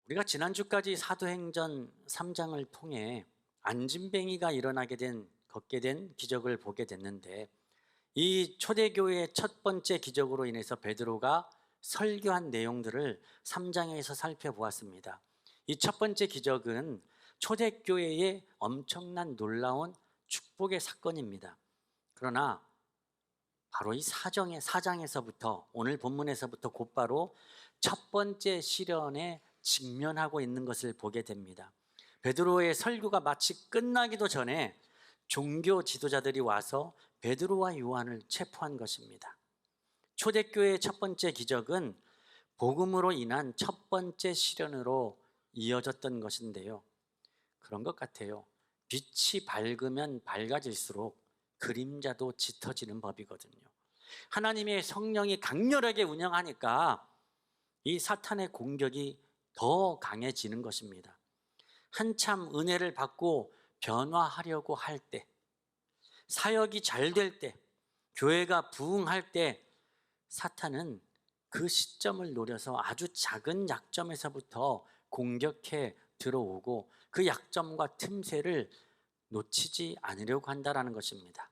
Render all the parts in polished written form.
우리가 지난주까지 사도행전 3장을 통해 안진뱅이가 걷게 된 기적을 보게 됐는데, 이 초대교회의 첫 번째 기적으로 인해서 베드로가 설교한 내용들을 3장에서 살펴보았습니다. 이 첫 번째 기적은 초대교회의 엄청난 놀라운 축복의 사건입니다. 그러나 바로 이 사장에서부터, 오늘 본문에서부터 곧바로 첫 번째 시련에 직면하고 있는 것을 보게 됩니다. 베드로의 설교가 마치 끝나기도 전에 종교 지도자들이 와서 베드로와 요한을 체포한 것입니다. 초대교회의 첫 번째 기적은 복음으로 인한 첫 번째 시련으로 이어졌던 것인데요. 그런 것 같아요. 빛이 밝으면 밝아질수록 그림자도 짙어지는 법이거든요. 하나님의 성령이 강렬하게 운영하니까 이 사탄의 공격이 더 강해지는 것입니다. 한참 은혜를 받고 변화하려고 할 때, 사역이 잘 될 때, 교회가 부흥할 때, 사탄은 그 시점을 노려서 아주 작은 약점에서부터 공격해 들어오고 그 약점과 틈새를 놓치지 않으려고 한다는 것입니다.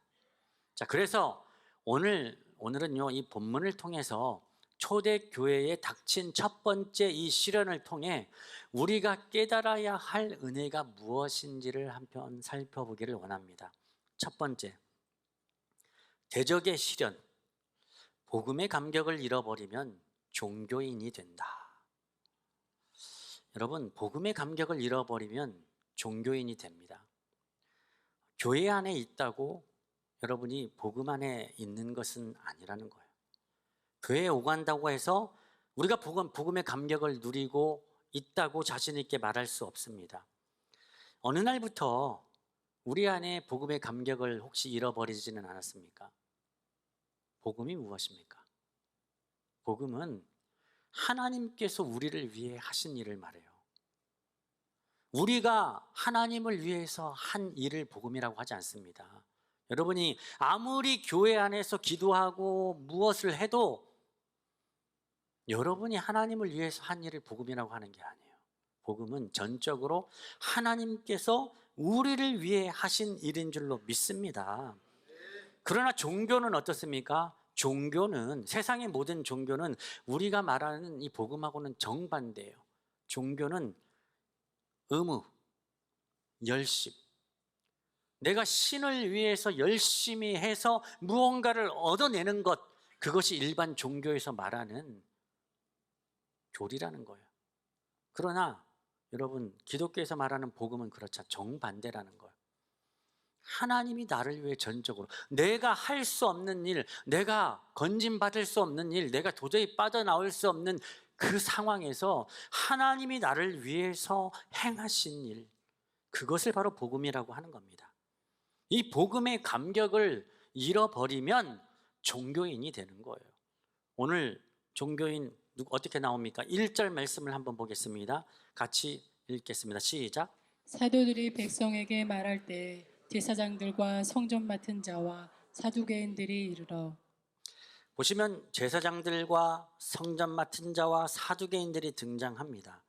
자, 그래서 오늘은요, 이 본문을 통해서 초대교회에 닥친 첫 번째 이 시련을 통해 우리가 깨달아야 할 은혜가 무엇인지를 한편 살펴보기를 원합니다. 첫 번째, 대적의 시련. 복음의 감격을 잃어버리면 종교인이 된다. 여러분, 복음의 감격을 잃어버리면 종교인이 됩니다. 교회 안에 있다고 여러분이 복음 안에 있는 것은 아니라는 거예요. 교회에 오간다고 해서 우리가 복음의 감격을 누리고 있다고 자신 있게 말할 수 없습니다. 어느 날부터 우리 안에 복음의 감격을 혹시 잃어버리지는 않았습니까? 복음이 무엇입니까? 복음은 하나님께서 우리를 위해 하신 일을 말해요. 우리가 하나님을 위해서 한 일을 복음이라고 하지 않습니다. 여러분이 아무리 교회 안에서 기도하고 무엇을 해도 여러분이 하나님을 위해서 한 일을 복음이라고 하는 게 아니에요. 복음은 전적으로 하나님께서 우리를 위해 하신 일인 줄로 믿습니다. 그러나 종교는 어떻습니까? 세상의 모든 종교는 우리가 말하는 이 복음하고는 정반대예요. 종교는 의무, 열심. 내가 신을 위해서 열심히 해서 무언가를 얻어내는 것, 그것이 일반 종교에서 말하는 교리라는 거예요. 그러나 여러분, 기독교에서 말하는 복음은 그렇죠. 정반대라는 거예요. 하나님이 나를 위해 전적으로 내가 할 수 없는 일, 내가 건진받을 수 없는 일, 내가 도저히 빠져나올 수 없는 그 상황에서 하나님이 나를 위해서 행하신 일, 그것을 바로 복음이라고 하는 겁니다. 이 복음의 감격을 잃어버리면 종교인이 되는 거예요. 오늘 종교인 어떻게 나옵니까? 1절 말씀을 한번 보겠습니다. 같이 읽겠습니다. 시작. 사도들이 백성에게 말할 때 제사장들과 성전 맡은 자와 사두개인들이 이르러. 보시면 제사장들과 성전 맡은 자와 사두개인들이 등장합니다.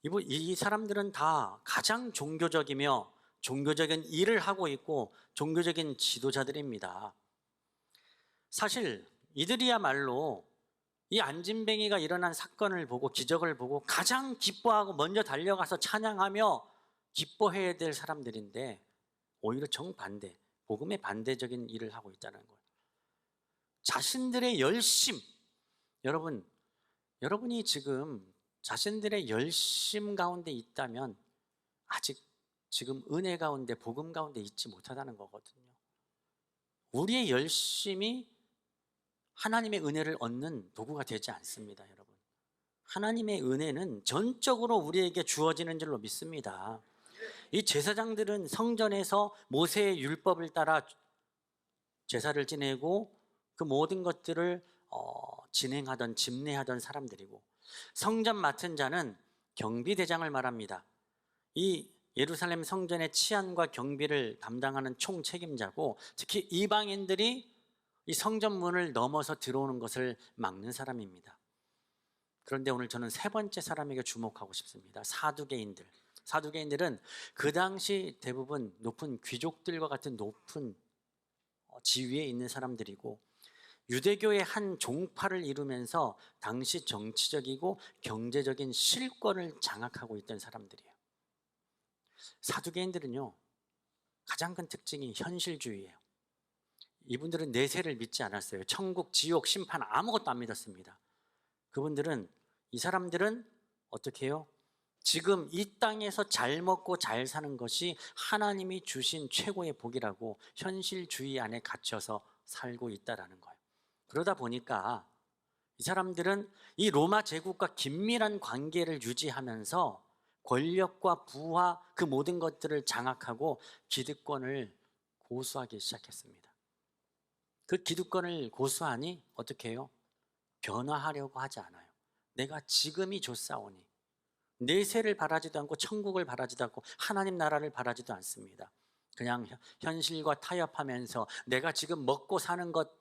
이 사람들은 다 가장 종교적이며 종교적인 일을 하고 있고 종교적인 지도자들입니다. 사실 이들이야말로 이 안진뱅이가 일어난 사건을 보고 기적을 보고 가장 기뻐하고 먼저 달려가서 찬양하며 기뻐해야 될 사람들인데 오히려 정반대, 복음의 반대적인 일을 하고 있다는 거예요. 자신들의 열심, 여러분이 지금 자신들의 열심 가운데 있다면 아직 지금 은혜 가운데, 복음 가운데 있지 못하다는 거거든요. 우리의 열심이 하나님의 은혜를 얻는 도구가 되지 않습니다, 여러분. 하나님의 은혜는 전적으로 우리에게 주어지는 줄로 믿습니다. 이 제사장들은 성전에서 모세의 율법을 따라 제사를 지내고 그 모든 것들을 집례하던 사람들이고, 성전 맡은 자는 경비대장을 말합니다. 이 예루살렘 성전의 치안과 경비를 담당하는 총책임자고, 특히 이방인들이 이 성전문을 넘어서 들어오는 것을 막는 사람입니다. 그런데 오늘 저는 세 번째 사람에게 주목하고 싶습니다. 사두개인들. 사두개인들은 그 당시 대부분 높은 귀족들과 같은 높은 지위에 있는 사람들이고 유대교의 한 종파를 이루면서 당시 정치적이고 경제적인 실권을 장악하고 있던 사람들이에요. 사두개인들은요, 가장 큰 특징이 현실주의예요. 이분들은 내세를 믿지 않았어요. 천국, 지옥, 심판 아무것도 안 믿었습니다. 그분들은, 이 사람들은 어떻게 해요? 지금 이 땅에서 잘 먹고 잘 사는 것이 하나님이 주신 최고의 복이라고 현실주의 안에 갇혀서 살고 있다라는 거예요. 그러다 보니까 이 사람들은 이 로마 제국과 긴밀한 관계를 유지하면서 권력과 부와 그 모든 것들을 장악하고 기득권을 고수하기 시작했습니다. 그 기득권을 고수하니 어떻게 해요? 변화하려고 하지 않아요. 내가 지금이 좋사오니 내세를 바라지도 않고 천국을 바라지도 않고 하나님 나라를 바라지도 않습니다. 그냥 현실과 타협하면서 내가 지금 먹고 사는 것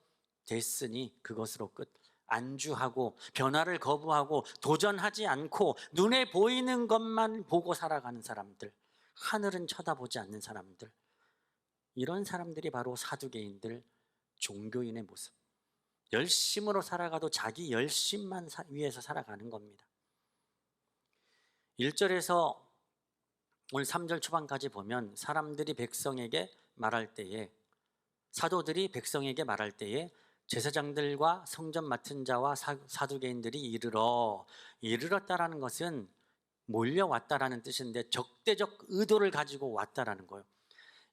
됐으니 그것으로 끝. 안주하고 변화를 거부하고 도전하지 않고 눈에 보이는 것만 보고 살아가는 사람들, 하늘은 쳐다보지 않는 사람들, 이런 사람들이 바로 사두개인들, 종교인의 모습. 열심으로 살아가도 자기 열심만 위해서 살아가는 겁니다. 1절에서 오늘 3절 초반까지 보면 사람들이 백성에게 말할 때에, 사도들이 백성에게 말할 때에 제사장들과 성전 맡은 자와 사두개인들이 이르렀다라는 것은 몰려왔다라는 뜻인데 적대적 의도를 가지고 왔다라는 거예요.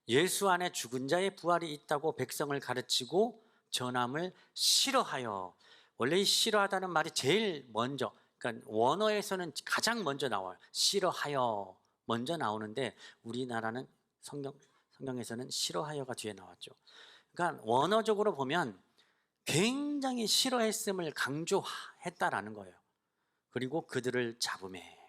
예수 안에 죽은 자의 부활이 있다고 백성을 가르치고 전함을 싫어하여. 원래 이 싫어하다는 말이 제일 먼저, 그러니까 원어에서는 가장 먼저 나와요. 싫어하여 먼저 나오는데 우리나라는 성경에서는 싫어하여가 뒤에 나왔죠. 그러니까 원어적으로 보면 굉장히 싫어했음을 강조했다라는 거예요. 그리고 그들을 잡음해.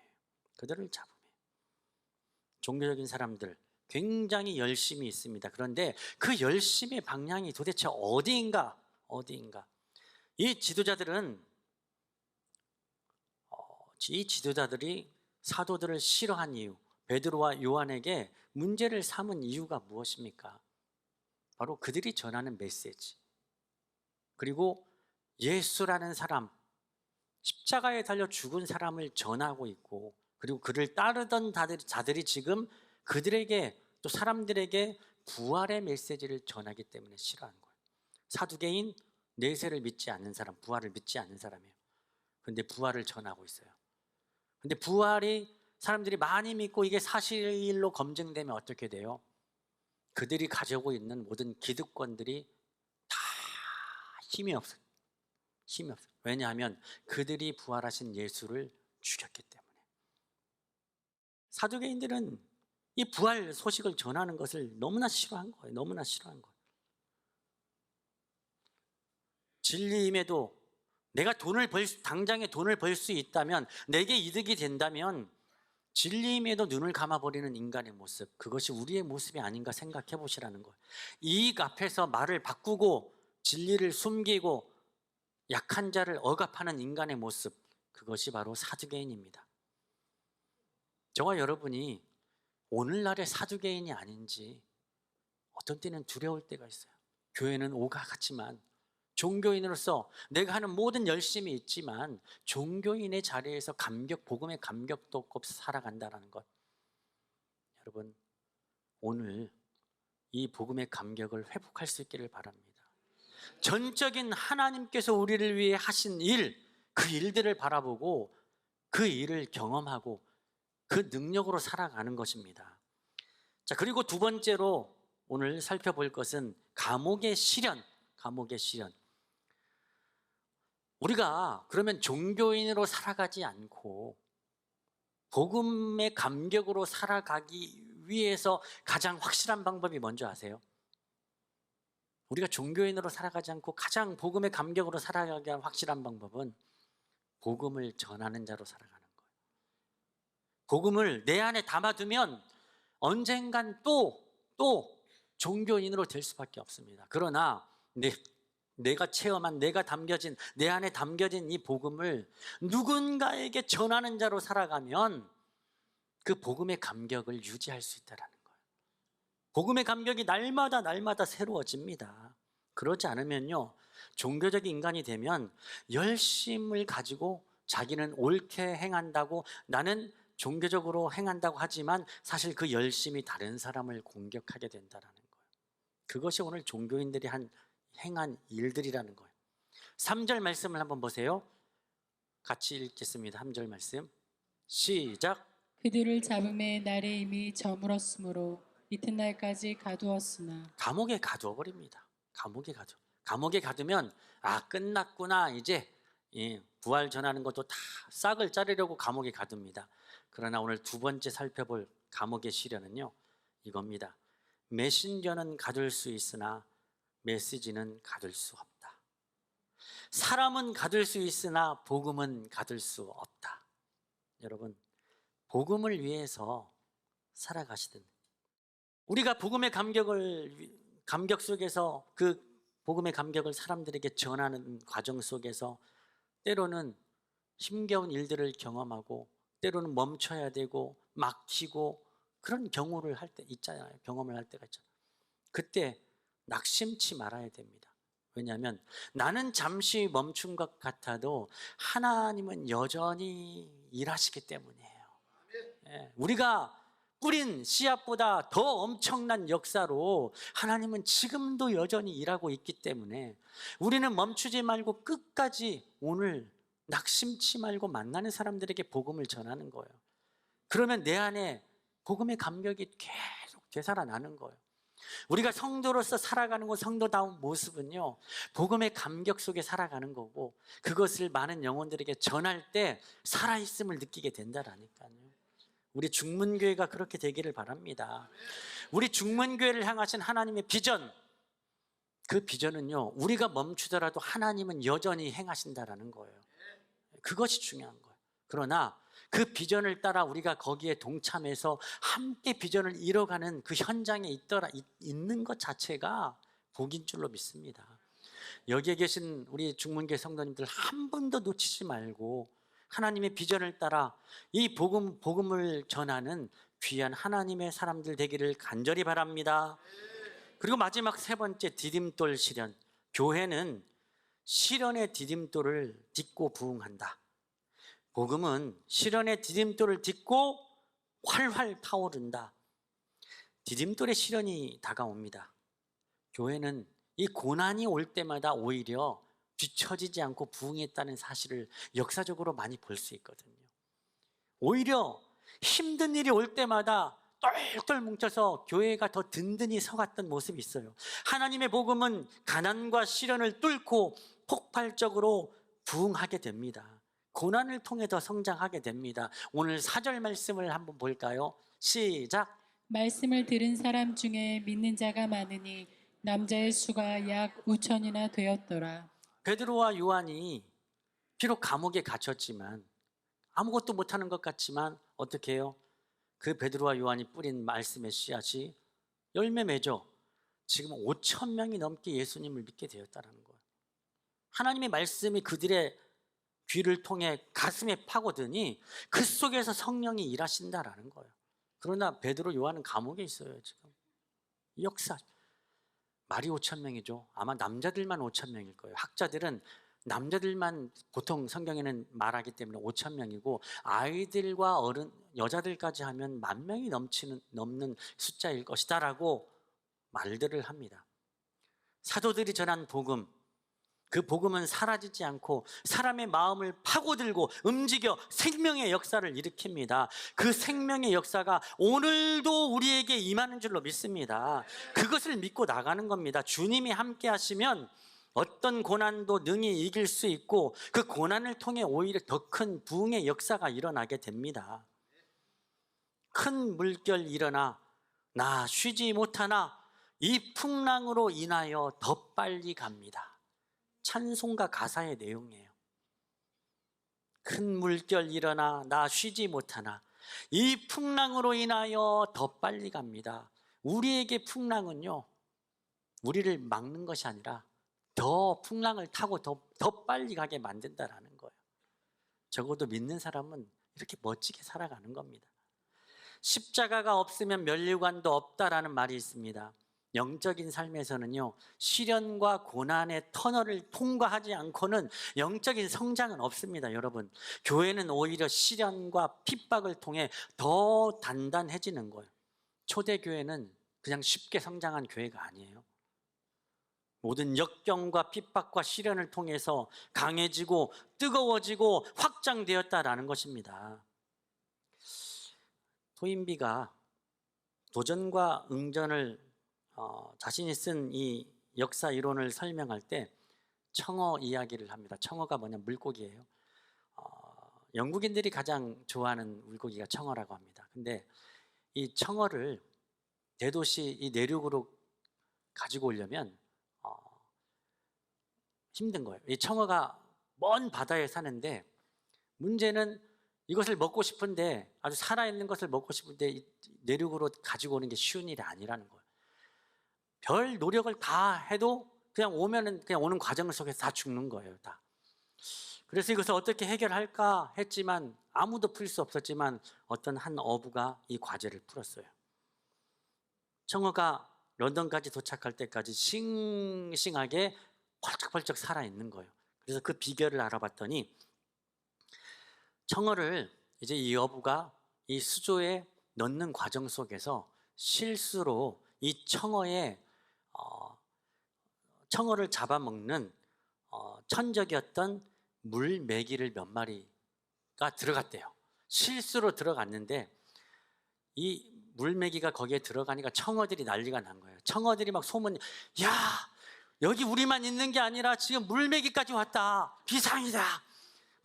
종교적인 사람들 굉장히 열심이 있습니다. 그런데 그 열심의 방향이 도대체 어디인가? 이 지도자들이 사도들을 싫어한 이유, 베드로와 요한에게 문제를 삼은 이유가 무엇입니까? 바로 그들이 전하는 메시지, 그리고 예수라는 사람, 십자가에 달려 죽은 사람을 전하고 있고, 그리고 그를 따르던 자들이 지금 그들에게, 또 사람들에게 부활의 메시지를 전하기 때문에 싫어하는 거예요. 사두개인, 내세를 믿지 않는 사람, 부활을 믿지 않는 사람이에요. 그런데 부활을 전하고 있어요. 근데 부활이 사람들이 많이 믿고 이게 사실로 검증되면 어떻게 돼요? 그들이 가지고 있는 모든 기득권들이 다 힘이 없어요. 왜냐하면 그들이 부활하신 예수를 죽였기 때문에. 사두개인들은 이 부활 소식을 전하는 것을 너무나 싫어한 거예요. 진리임에도 내가 당장에 돈을 벌 수 있다면, 내게 이득이 된다면 진리임에도 눈을 감아버리는 인간의 모습, 그것이 우리의 모습이 아닌가 생각해 보시라는 거예요. 이익 앞에서 말을 바꾸고 진리를 숨기고 약한 자를 억압하는 인간의 모습, 그것이 바로 사두개인입니다. 저와 여러분이 오늘날의 사두개인이 아닌지 어떤 때는 두려울 때가 있어요. 교회는 오가 같지만 종교인으로서 내가 하는 모든 열심이 있지만 종교인의 자리에서 복음의 감격도 없이 살아간다는 것. 여러분, 오늘 이 복음의 감격을 회복할 수 있기를 바랍니다. 전적인 하나님께서 우리를 위해 하신 그 일들을 바라보고 그 일을 경험하고 그 능력으로 살아가는 것입니다. 자, 그리고 두 번째로 오늘 살펴볼 것은 감옥의 시련. 우리가 그러면 종교인으로 살아가지 않고 복음의 감격으로 살아가기 위해서 가장 확실한 방법이 뭔지 아세요? 우리가 종교인으로 살아가지 않고 가장 복음의 감격으로 살아가기 위한 확실한 방법은 복음을 전하는 자로 살아가는 거예요. 복음을 내 안에 담아두면 언젠간 또 종교인으로 될 수밖에 없습니다. 그러나 내가 체험한, 내가 담겨진, 내 안에 담겨진 이 복음을 누군가에게 전하는 자로 살아가면 그 복음의 감격을 유지할 수 있다는 거예요. 복음의 감격이 날마다 새로워집니다. 그러지 않으면요, 종교적인 인간이 되면 열심을 가지고 자기는 옳게 행한다고, 나는 종교적으로 행한다고 하지만 사실 그 열심이 다른 사람을 공격하게 된다는 거예요. 그것이 오늘 종교인들이 행한 일들이라는 거예요. 3절 말씀을 한번 보세요. 같이 읽겠습니다. 3절 말씀 시작. 그들을 잡음에 날에 이미 저물었으므로 이튿날까지 가두었으나 감옥에 가두어 버립니다. 감옥에 가두면 끝났구나, 이제 부활 전하는 것도 다 싹을 자르려고 감옥에 가둡니다. 그러나 오늘 두 번째 살펴볼 감옥의 시련은요, 이겁니다. 메신저는 가둘 수 있으나 메시지는 가둘 수 없다. 사람은 가둘 수 있으나 복음은 가둘 수 없다. 여러분, 복음을 위해서 살아가시든, 우리가 복음의 감격 속에서 그 복음의 감격을 사람들에게 전하는 과정 속에서 때로는 힘겨운 일들을 경험하고, 때로는 멈춰야 되고 막히고, 그런 경험을 할 때 있잖아요. 그때 낙심치 말아야 됩니다. 왜냐하면 나는 잠시 멈춘 것 같아도 하나님은 여전히 일하시기 때문이에요. 우리가 뿌린 씨앗보다 더 엄청난 역사로 하나님은 지금도 여전히 일하고 있기 때문에 우리는 멈추지 말고 끝까지 오늘 낙심치 말고 만나는 사람들에게 복음을 전하는 거예요. 그러면 내 안에 복음의 감격이 계속 되살아나는 거예요. 우리가 성도로서 살아가는 것, 성도다운 모습은요, 복음의 감격 속에 살아가는 거고, 그것을 많은 영혼들에게 전할 때 살아있음을 느끼게 된다라니까요. 우리 중문교회가 그렇게 되기를 바랍니다. 우리 중문교회를 향하신 하나님의 비전, 그 비전은요, 우리가 멈추더라도 하나님은 여전히 행하신다라는 거예요. 그것이 중요한 거예요. 그러나 그 비전을 따라 우리가 거기에 동참해서 함께 비전을 이뤄가는 그 현장에 있는 것 자체가 복인 줄로 믿습니다. 여기에 계신 우리 중문교회 성도님들 한 분도 놓치지 말고 하나님의 비전을 따라 이 복음을 전하는 귀한 하나님의 사람들 되기를 간절히 바랍니다. 그리고 마지막 세 번째, 디딤돌 시련. 교회는 시련의 디딤돌을 딛고 부흥한다. 복음은 시련의 디딤돌을 딛고 활활 타오른다. 디딤돌의 시련이 다가옵니다. 교회는 이 고난이 올 때마다 오히려 뒤처지지 않고 부흥했다는 사실을 역사적으로 많이 볼 수 있거든요. 오히려 힘든 일이 올 때마다 똘똘 뭉쳐서 교회가 더 든든히 서갔던 모습이 있어요. 하나님의 복음은 가난과 시련을 뚫고 폭발적으로 부흥하게 됩니다. 고난을 통해 더 성장하게 됩니다. 오늘 4절 말씀을 한번 볼까요? 시작. 말씀을 들은 사람 중에 믿는 자가 많으니 남자의 수가 약 5천이나 되었더라. 베드로와 요한이 비록 감옥에 갇혔지만, 아무것도 못하는 것 같지만 어떻게 해요? 그 베드로와 요한이 뿌린 말씀의 씨앗이 열매 맺어 지금 5천 명이 넘게 예수님을 믿게 되었다는 거예요. 하나님의 말씀이 그들의 귀를 통해 가슴에 파고드니 그 속에서 성령이 일하신다라는 거예요. 그러나 베드로, 요한은 감옥에 있어요. 지금 역사 말이 5천 명이죠. 아마 남자들만 5천 명일 거예요. 학자들은 남자들만 보통 성경에는 말하기 때문에 5천 명이고, 아이들과 어른, 여자들까지 하면 10,000명이 넘는 숫자일 것이다라고 말들을 합니다. 사도들이 전한 복음, 그 복음은 사라지지 않고 사람의 마음을 파고들고 움직여 생명의 역사를 일으킵니다. 그 생명의 역사가 오늘도 우리에게 임하는 줄로 믿습니다. 그것을 믿고 나가는 겁니다. 주님이 함께 하시면 어떤 고난도 능히 이길 수 있고, 그 고난을 통해 오히려 더 큰 부흥의 역사가 일어나게 됩니다. 큰 물결 일어나 나 쉬지 못하나 이 풍랑으로 인하여 더 빨리 갑니다. 찬송가 가사의 내용이에요. 큰 물결 일어나 나 쉬지 못하나 이 풍랑으로 인하여 더 빨리 갑니다. 우리에게 풍랑은요, 우리를 막는 것이 아니라 더 풍랑을 타고 더 빨리 가게 만든다라는 거예요. 적어도 믿는 사람은 이렇게 멋지게 살아가는 겁니다. 십자가가 없으면 면류관도 없다라는 말이 있습니다. 영적인 삶에서는요, 시련과 고난의 터널을 통과하지 않고는 영적인 성장은 없습니다. 여러분, 교회는 오히려 시련과 핍박을 통해 더 단단해지는 거예요. 초대교회는 그냥 쉽게 성장한 교회가 아니에요. 모든 역경과 핍박과 시련을 통해서 강해지고 뜨거워지고 확장되었다라는 것입니다. 토인비가 도전과 응전을 자신이 쓴 이 역사 이론을 설명할 때 청어 이야기를 합니다. 청어가 뭐냐, 물고기예요. 영국인들이 가장 좋아하는 물고기가 청어라고 합니다. 근데 이 청어를 대도시 이 내륙으로 가지고 오려면 힘든 거예요. 이 청어가 먼 바다에 사는데 문제는 이것을 먹고 싶은데, 아주 살아있는 것을 먹고 싶은데 이 내륙으로 가지고 오는 게 쉬운 일이 아니라는 거예요. 별 노력을 다 해도 그냥 오면은 그냥 오는 과정 속에서 다 죽는 거예요, 다. 그래서 이것을 어떻게 해결할까 했지만 아무도 풀 수 없었지만 어떤 한 어부가 이 과제를 풀었어요. 청어가 런던까지 도착할 때까지 싱싱하게 펄쩍펄쩍 살아있는 거예요. 그래서 그 비결을 알아봤더니 청어를 이제 이 어부가 이 수조에 넣는 과정 속에서 실수로 이 청어를 잡아먹는 천적이었던 물메기를 몇 마리가 들어갔대요. 실수로 들어갔는데 이 물메기가 거기에 들어가니까 청어들이 난리가 난 거예요. 청어들이 막 소문, 야, 여기 우리만 있는 게 아니라 지금 물메기까지 왔다. 비상이다.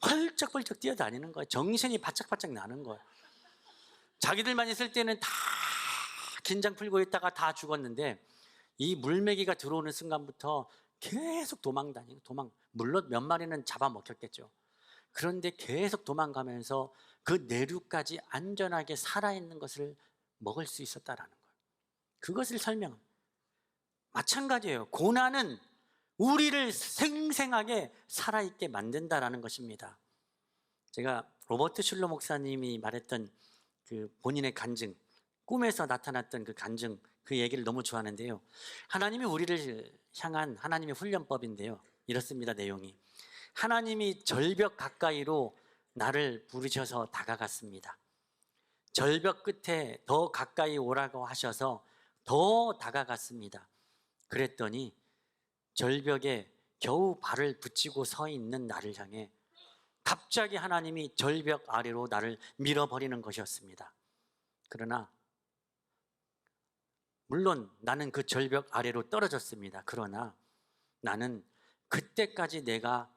펄쩍펄쩍 뛰어다니는 거예요. 정신이 바짝바짝 나는 거예요. 자기들만 있을 때는 다 긴장 풀고 있다가 다 죽었는데 이 물메기가 들어오는 순간부터 계속 도망다니고 물론 몇 마리는 잡아먹혔겠죠. 그런데 계속 도망가면서 그 내륙까지 안전하게 살아있는 것을 먹을 수 있었다라는 거예요. 그것을 설명합니다. 마찬가지예요. 고난은 우리를 생생하게 살아있게 만든다라는 것입니다. 제가 로버트 슐러 목사님이 말했던 그 본인의 간증, 꿈에서 나타났던 그 간증, 그 얘기를 너무 좋아하는데요. 하나님이 우리를 향한 하나님의 훈련법인데요. 이렇습니다, 내용이. 하나님이 절벽 가까이로 나를 부르셔서 다가갔습니다. 절벽 끝에 더 가까이 오라고 하셔서 더 다가갔습니다. 그랬더니 절벽에 겨우 발을 붙이고 서 있는 나를 향해 갑자기 하나님이 절벽 아래로 나를 밀어버리는 것이었습니다. 그러나 물론 나는 그 절벽 아래로 떨어졌습니다. 그러나 나는 그때까지 내가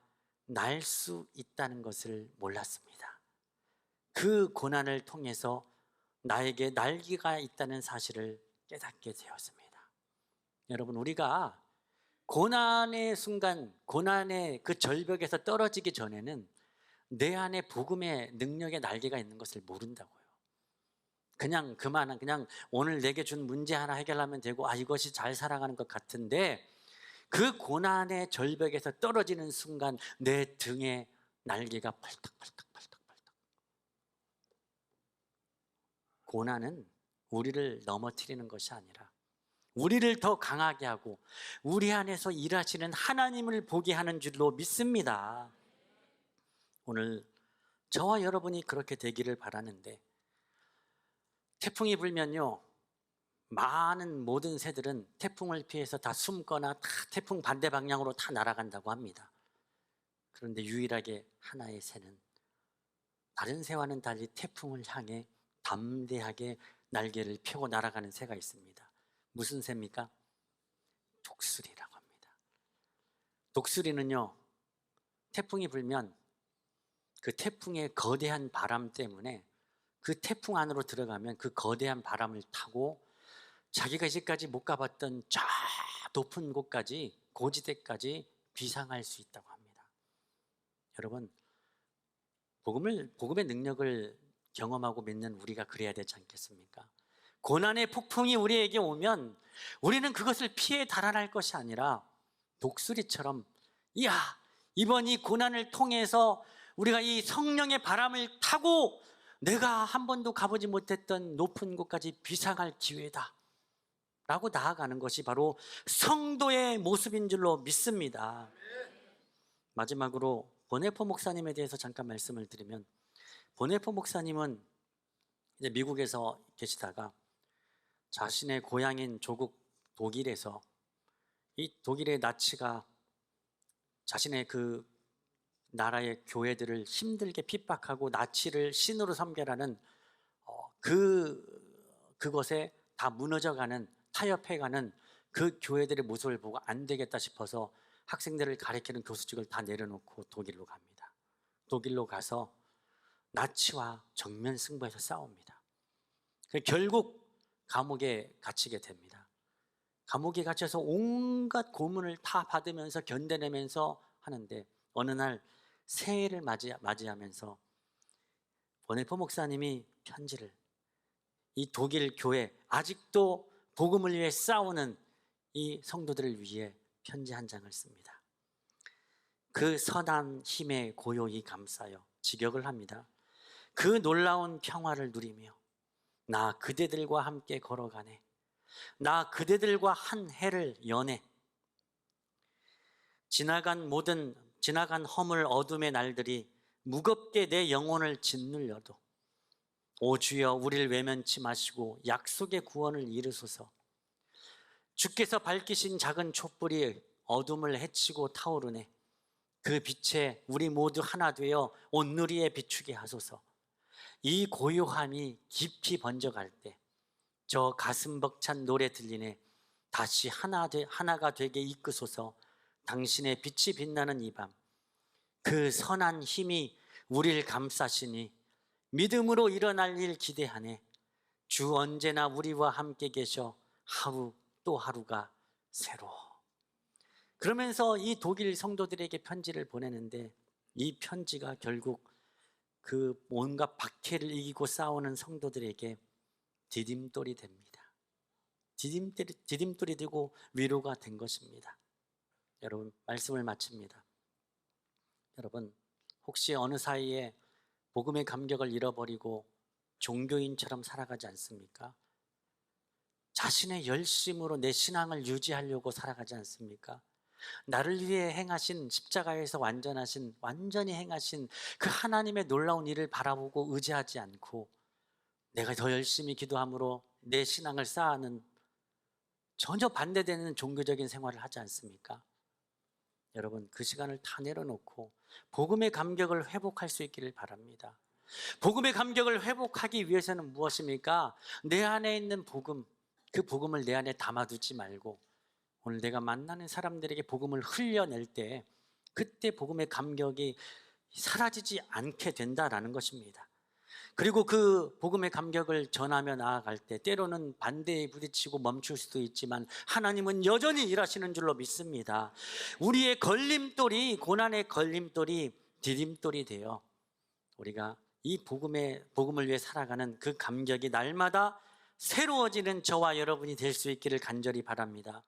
날 수 있다는 것을 몰랐습니다. 그 고난을 통해서 나에게 날개가 있다는 사실을 깨닫게 되었습니다. 여러분, 우리가 고난의 순간, 고난의 그 절벽에서 떨어지기 전에는 내 안에 복음의 능력의 날개가 있는 것을 모른다고요. 그냥 오늘 내게 준 문제 하나 해결하면 되고 이것이 잘 살아가는 것 같은데 그 고난의 절벽에서 떨어지는 순간 내 등에 날개가 펄떡펄떡. 고난은 우리를 넘어뜨리는 것이 아니라 우리를 더 강하게 하고 우리 안에서 일하시는 하나님을 보게 하는 줄로 믿습니다. 오늘 저와 여러분이 그렇게 되기를 바라는데, 태풍이 불면요, 모든 새들은 태풍을 피해서 다 숨거나 다 태풍 반대 방향으로 다 날아간다고 합니다. 그런데 유일하게 하나의 새는 다른 새와는 달리 태풍을 향해 담대하게 날개를 펴고 날아가는 새가 있습니다. 무슨 새입니까? 독수리라고 합니다. 독수리는요, 태풍이 불면 그 태풍의 거대한 바람 때문에 그 태풍 안으로 들어가면 그 거대한 바람을 타고 자기가 이제까지 못 가봤던 저 높은 곳까지, 고지대까지 비상할 수 있다고 합니다. 여러분, 복음의 능력을 경험하고 믿는 우리가 그래야 되지 않겠습니까? 고난의 폭풍이 우리에게 오면 우리는 그것을 피해 달아날 것이 아니라 독수리처럼 이야, 이번 이 고난을 통해서 우리가 이 성령의 바람을 타고 내가 한 번도 가보지 못했던 높은 곳까지 비상할 기회다 라고 나아가는 것이 바로 성도의 모습인 줄로 믿습니다. 마지막으로 보네포 목사님에 대해서 잠깐 말씀을 드리면, 보네포 목사님은 이제 미국에서 계시다가 자신의 고향인 조국 독일에서 이 독일의 나치가 자신의 그 나라의 교회들을 힘들게 핍박하고 나치를 신으로 섬겨라는 그것에 다 무너져가는, 타협해가는 그 교회들의 모습을 보고 안 되겠다 싶어서 학생들을 가리키는 교수직을 다 내려놓고 독일로 갑니다. 독일로 가서 나치와 정면 승부해서 싸웁니다. 결국 감옥에 갇히게 됩니다. 감옥에 갇혀서 온갖 고문을 다 받으면서 견뎌내면서 하는데, 어느 날 새해를 맞이하면서 보네포 목사님이 편지를, 이 독일 교회, 아직도 복음을 위해 싸우는 이 성도들을 위해 편지 한 장을 씁니다. 그 선한 힘에 고요히 감싸여 직역을 합니다. 그 놀라운 평화를 누리며 나 그대들과 함께 걸어가네. 나 그대들과 한 해를 여네. 지나간 허물 어둠의 날들이 무겁게 내 영혼을 짓눌려도 오 주여 우리를 외면치 마시고 약속의 구원을 이루소서. 주께서 밝히신 작은 촛불이 어둠을 헤치고 타오르네. 그 빛에 우리 모두 하나 되어 온누리에 비추게 하소서. 이 고요함이 깊이 번져갈 때 저 가슴 벅찬 노래 들리네. 다시 하나가 되게 이끄소서. 당신의 빛이 빛나는 이 밤, 그 선한 힘이 우리를 감싸시니 믿음으로 일어날 일 기대하네. 주 언제나 우리와 함께 계셔 하루 또 하루가 새로워. 그러면서 이 독일 성도들에게 편지를 보내는데, 이 편지가 결국 그 온갖 박해를 이기고 싸우는 성도들에게 디딤돌이 됩니다. 디딤돌이 되고 위로가 된 것입니다. 여러분, 말씀을 마칩니다. 여러분, 혹시 어느 사이에 복음의 감격을 잃어버리고 종교인처럼 살아가지 않습니까? 자신의 열심으로 내 신앙을 유지하려고 살아가지 않습니까? 나를 위해 행하신, 십자가에서 완전히 행하신 그 하나님의 놀라운 일을 바라보고 의지하지 않고 내가 더 열심히 기도함으로 내 신앙을 쌓아는 전혀 반대되는 종교적인 생활을 하지 않습니까? 여러분, 그 시간을 다 내려놓고 복음의 감격을 회복할 수 있기를 바랍니다. 복음의 감격을 회복하기 위해서는 무엇입니까? 내 안에 있는 복음, 그 복음을 내 안에 담아두지 말고 오늘 내가 만나는 사람들에게 복음을 흘려낼 때 그때 복음의 감격이 사라지지 않게 된다라는 것입니다. 그리고 그 복음의 감격을 전하며 나아갈 때 때로는 반대에 부딪히고 멈출 수도 있지만 하나님은 여전히 일하시는 줄로 믿습니다. 우리의 걸림돌이, 고난의 걸림돌이 디딤돌이 되어 우리가 이 복음을 위해 살아가는 그 감격이 날마다 새로워지는 저와 여러분이 될 수 있기를 간절히 바랍니다.